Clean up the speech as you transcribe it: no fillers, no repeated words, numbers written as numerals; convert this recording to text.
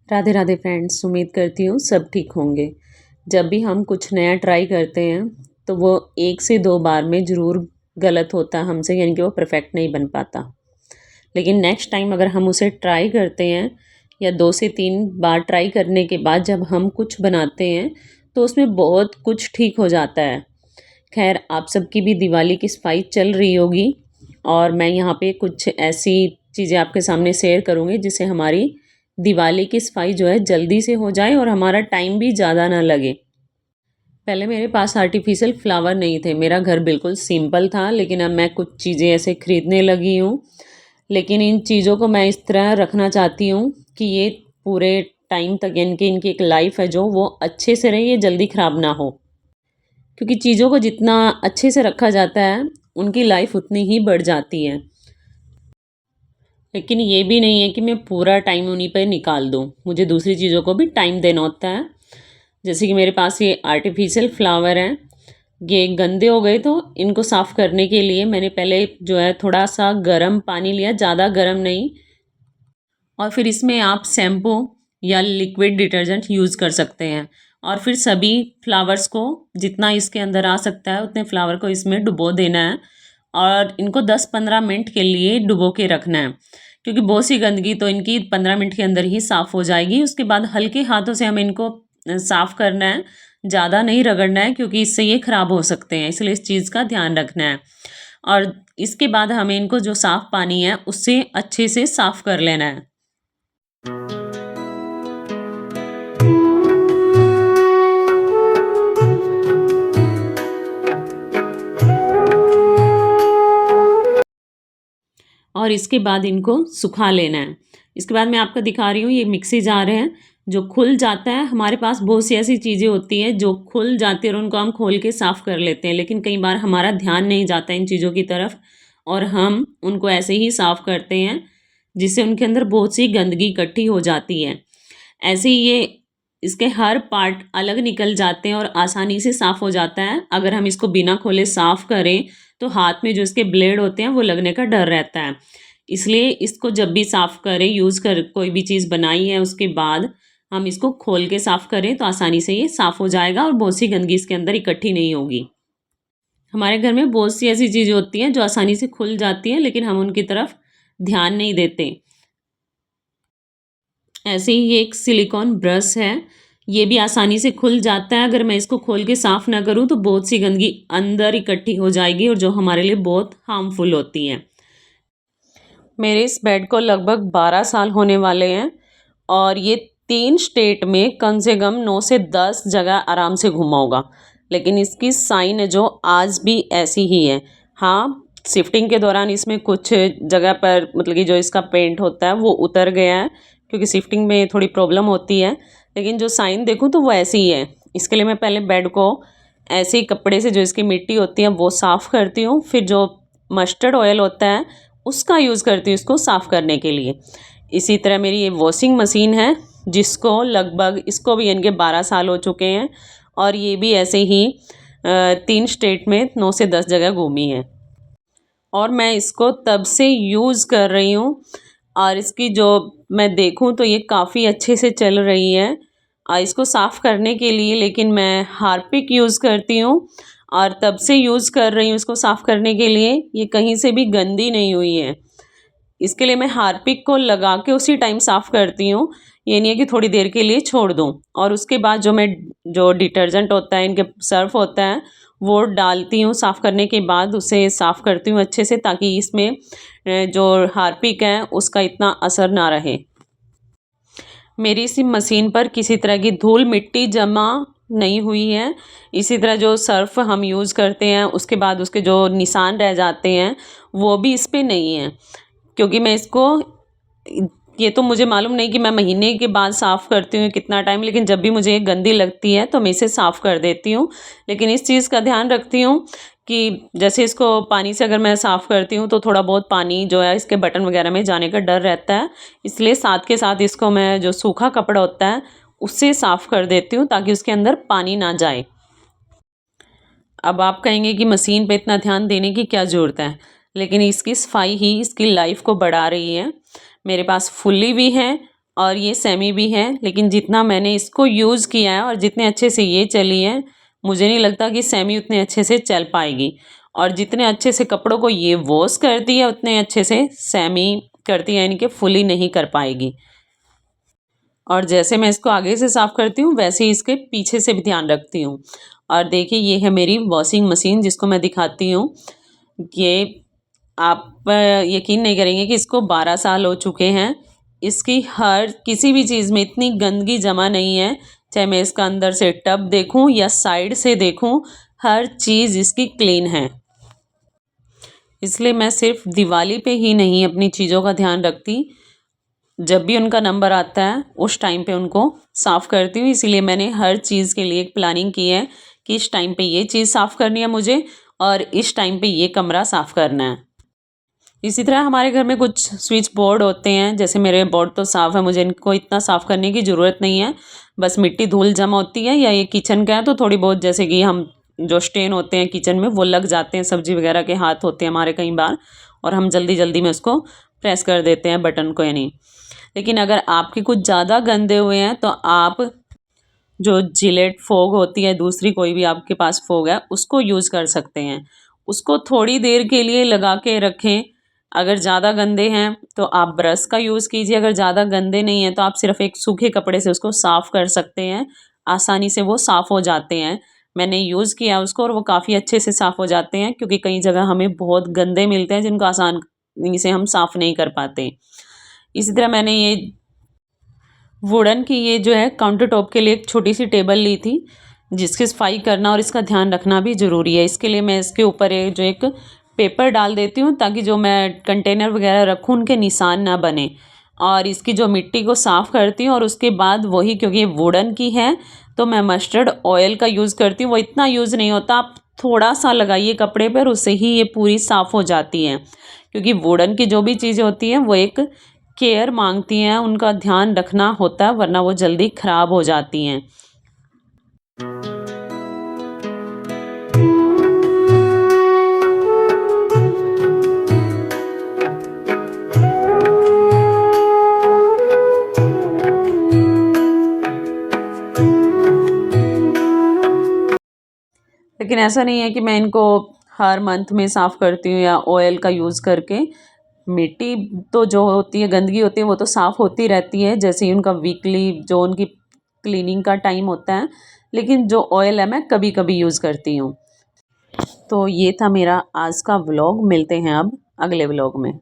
Radhe Radhe friends, उम्मीद करती हूँ सब ठीक होंगे। जब भी हम कुछ नया ट्राई करते हैं तो वो 1 से 2 बार में ज़रूर गलत होता है हमसे, यानी कि वो परफेक्ट नहीं बन पाता। लेकिन नेक्स्ट टाइम अगर हम उसे ट्राई करते हैं या 2 से 3 बार ट्राई करने के बाद जब हम कुछ बनाते हैं तो उसमें बहुत कुछ ठीक हो जाता है। खैर, आप सबकी भी दिवाली की सफाई चल रही होगी और मैं यहाँ पे कुछ ऐसी चीज़ें आपके सामने शेयर करूँगी जिससे हमारी दिवाली की सफाई जो है जल्दी से हो जाए और हमारा टाइम भी ज़्यादा ना लगे। पहले मेरे पास आर्टिफिशियल फ्लावर नहीं थे, मेरा घर बिल्कुल सिंपल था, लेकिन अब मैं कुछ चीज़ें ऐसे खरीदने लगी हूँ। लेकिन इन चीज़ों को मैं इस तरह रखना चाहती हूँ कि ये पूरे टाइम तक, यानी कि इनकी एक लाइफ है जो वो अच्छे से रहे, ये जल्दी ख़राब ना हो। क्योंकि चीज़ों को जितना अच्छे से रखा जाता है उनकी लाइफ उतनी ही बढ़ जाती है। लेकिन ये भी नहीं है कि मैं पूरा टाइम उन्हीं पर निकाल दूँ, मुझे दूसरी चीज़ों को भी टाइम देना होता है। जैसे कि मेरे पास ये आर्टिफिशियल फ्लावर हैं, ये गंदे हो गए तो इनको साफ़ करने के लिए मैंने पहले जो है थोड़ा सा गर्म पानी लिया, ज़्यादा गर्म नहीं, और फिर इसमें आप शैम्पू या लिक्विड डिटर्जेंट यूज़ कर सकते हैं। और फिर सभी फ्लावर्स को जितना इसके अंदर आ सकता है उतने फ्लावर को इसमें डुबो देना है और इनको 10-15 मिनट के लिए डुबो के रखना है, क्योंकि बहुत सी गंदगी तो इनकी 15 मिनट के अंदर ही साफ़ हो जाएगी। उसके बाद हल्के हाथों से हमें इनको साफ़ करना है, ज़्यादा नहीं रगड़ना है, क्योंकि इससे ये ख़राब हो सकते हैं, इसलिए इस चीज़ का ध्यान रखना है। और इसके बाद हमें इनको जो साफ़ पानी है उससे अच्छे से साफ़ कर लेना है। और इसके बाद इनको सुखा लेना है। इसके बाद मैं आपको दिखा रही हूँ, ये मिक्सी जार है जो खुल जाता है। हमारे पास बहुत सी ऐसी चीज़ें होती हैं जो खुल जाती है और उनको हम खोल के साफ़ कर लेते हैं, लेकिन कई बार हमारा ध्यान नहीं जाता इन चीज़ों की तरफ और हम उनको ऐसे ही साफ़ करते हैं, जिससे उनके अंदर बहुत सी गंदगी इकट्ठी हो जाती है। ऐसे ही ये इसके हर पार्ट अलग निकल जाते हैं और आसानी से साफ़ हो जाता है। अगर हम इसको बिना खोले साफ़ करें तो हाथ में जो इसके ब्लेड होते हैं वो लगने का डर रहता है। इसलिए इसको जब भी साफ़ करें, यूज़ कर कोई भी चीज़ बनाई है उसके बाद हम इसको खोल के साफ़ करें तो आसानी से ये साफ़ हो जाएगा और बहुत सी गंदगी इसके अंदर इकट्ठी नहीं होगी। हमारे घर में बहुत सी ऐसी चीज़ें होती हैं जो आसानी से खुल जाती हैं, लेकिन हम उनकी तरफ ध्यान नहीं देते। ऐसे ही ये एक सिलिकॉन ब्रश है, ये भी आसानी से खुल जाता है। अगर मैं इसको खोल के साफ़ ना करूँ तो बहुत सी गंदगी अंदर इकट्ठी हो जाएगी और जो हमारे लिए बहुत हार्मफुल होती है। मेरे इस बेड को लगभग 12 साल होने वाले हैं और ये 3 स्टेट में कम से कम 9 से 10 जगह आराम से घूमा होगा, लेकिन इसकी साइन है जो आज भी ऐसी ही है। हाँ, शिफ्टिंग के दौरान इसमें कुछ जगह पर मतलब कि जो इसका पेंट होता है वो उतर गया है, क्योंकि शिफ्टिंग में थोड़ी प्रॉब्लम होती है, लेकिन जो साइन देखूँ तो वो ऐसी ही है। इसके लिए मैं पहले बेड को ऐसे ही कपड़े से जो इसकी मिट्टी होती है वो साफ़ करती हूँ, फिर जो मस्टर्ड ऑयल होता है उसका यूज़ करती हूँ इसको साफ़ करने के लिए। इसी तरह मेरी ये वॉशिंग मशीन है जिसको लगभग इसको भी इनके 12 साल हो चुके हैं और ये भी ऐसे ही 3 स्टेट में 9 से 10 जगह घूमी है और मैं इसको तब से यूज़ कर रही हूँ और इसकी जो मैं देखूँ तो ये काफ़ी अच्छे से चल रही है। इसको साफ़ करने के लिए लेकिन मैं हार्पिक यूज़ करती हूँ और तब से यूज़ कर रही हूँ इसको साफ़ करने के लिए, ये कहीं से भी गंदी नहीं हुई है। इसके लिए मैं हार्पिक को लगा के उसी टाइम साफ़ करती हूँ, ये नहीं है कि थोड़ी देर के लिए छोड़ दूँ। और उसके बाद जो डिटर्जेंट होता है, इनके सर्फ होता है, वो डालती हूँ साफ़ करने के बाद, उसे साफ़ करती हूँ अच्छे से ताकि इसमें जो हार्पिक है उसका इतना असर ना रहे। मेरी इसी मशीन पर किसी तरह की धूल मिट्टी जमा नहीं हुई है। इसी तरह जो सर्फ़ हम यूज़ करते हैं उसके बाद उसके जो निशान रह जाते हैं वो भी इस पे नहीं है, क्योंकि मैं इसको ये तो मुझे मालूम नहीं कि मैं महीने के बाद साफ़ करती हूँ कितना टाइम, लेकिन जब भी मुझे ये गंदी लगती है तो मैं इसे साफ़ कर देती हूँ। लेकिन इस चीज़ का ध्यान रखती हूँ कि जैसे इसको पानी से अगर मैं साफ़ करती हूँ तो थोड़ा बहुत पानी जो है इसके बटन वगैरह में जाने का डर रहता है, इसलिए साथ के साथ इसको मैं जो सूखा कपड़ा होता है उससे साफ़ कर देती हूँ ताकि उसके अंदर पानी ना जाए। अब आप कहेंगे कि मशीन पे इतना ध्यान देने की क्या ज़रूरत है, लेकिन इसकी सफाई ही इसकी लाइफ को बढ़ा रही है। मेरे पास फुल्ली भी है और ये सेमी भी है, लेकिन जितना मैंने इसको यूज़ किया है और जितने अच्छे से ये चली है, मुझे नहीं लगता कि सेमी उतने अच्छे से चल पाएगी। और जितने अच्छे से कपड़ों को ये वॉश करती है उतने अच्छे से सेमी करती है, यानी कि फुली नहीं कर पाएगी। और जैसे मैं इसको आगे से साफ़ करती हूँ वैसे ही इसके पीछे से भी ध्यान रखती हूँ। और देखिए ये है मेरी वॉशिंग मशीन जिसको मैं दिखाती हूँ। ये आप यकीन नहीं करेंगे कि इसको 12 साल हो चुके हैं। इसकी हर किसी भी चीज़ में इतनी गंदगी जमा नहीं है, चाहे मैं इसका अंदर से टब देखूं या साइड से देखूं, हर चीज़ इसकी क्लीन है। इसलिए मैं सिर्फ दिवाली पे ही नहीं अपनी चीज़ों का ध्यान रखती, जब भी उनका नंबर आता है उस टाइम पे उनको साफ़ करती हूँ। इसीलिए मैंने हर चीज़ के लिए एक प्लानिंग की है कि इस टाइम पे ये चीज़ साफ़ करनी है मुझे और इस टाइम पे ये कमरा साफ़ करना है। इसी तरह हमारे घर में कुछ स्विच बोर्ड होते हैं, जैसे मेरे बोर्ड तो साफ़ है, मुझे इनको इतना साफ़ करने की ज़रूरत नहीं है। बस मिट्टी धूल जमा होती है या ये किचन का है तो थोड़ी बहुत, जैसे कि हम जो स्टेन होते हैं किचन में वो लग जाते हैं, सब्जी वगैरह के हाथ होते हैं हमारे कई बार, और हम जल्दी जल्दी में उसको प्रेस कर देते हैं बटन को, यानी। लेकिन अगर आपके कुछ ज़्यादा गंदे हुए हैं तो आप जो जिलेट फोग होती है, दूसरी कोई भी आपके पास फोग है, उसको यूज़ कर सकते हैं। उसको थोड़ी देर के लिए लगा के रखें। अगर ज़्यादा गंदे हैं तो आप ब्रश का यूज़ कीजिए, अगर ज़्यादा गंदे नहीं हैं तो आप सिर्फ एक सूखे कपड़े से उसको साफ़ कर सकते हैं। आसानी से वो साफ़ हो जाते हैं। मैंने यूज़ किया उसको और वो काफ़ी अच्छे से साफ़ हो जाते हैं, क्योंकि कई जगह हमें बहुत गंदे मिलते हैं जिनको आसानी से हम साफ़ नहीं कर पाते। इसी तरह मैंने ये वुडन की ये जो है काउंटर टॉप के लिए एक छोटी सी टेबल ली थी, जिसकी सफाई करना और इसका ध्यान रखना भी ज़रूरी है। इसके लिए मैं इसके ऊपर एक पेपर डाल देती हूँ ताकि जो मैं कंटेनर वगैरह रखूँ उनके निशान ना बने। और इसकी जो मिट्टी को साफ़ करती हूँ और उसके बाद वही, क्योंकि ये वुडन की है तो मैं मस्टर्ड ऑयल का यूज़ करती हूँ। वो इतना यूज़ नहीं होता, आप थोड़ा सा लगाइए कपड़े पर, उससे ही ये पूरी साफ़ हो जाती हैं। क्योंकि वुडन की जो भी चीज़ें होती हैं वो एक केयर मांगती हैं, उनका ध्यान रखना होता है, वरना वो जल्दी ख़राब हो जाती हैं। लेकिन ऐसा नहीं है कि मैं इनको हर मंथ में साफ़ करती हूँ या ऑयल का यूज़ करके। मिट्टी तो जो होती है, गंदगी होती है, वो तो साफ़ होती रहती है, जैसे ही उनका वीकली जो उनकी क्लीनिंग का टाइम होता है। लेकिन जो ऑयल है मैं कभी कभी यूज़ करती हूँ। तो ये था मेरा आज का व्लॉग। मिलते हैं अब अगले व्लॉग में।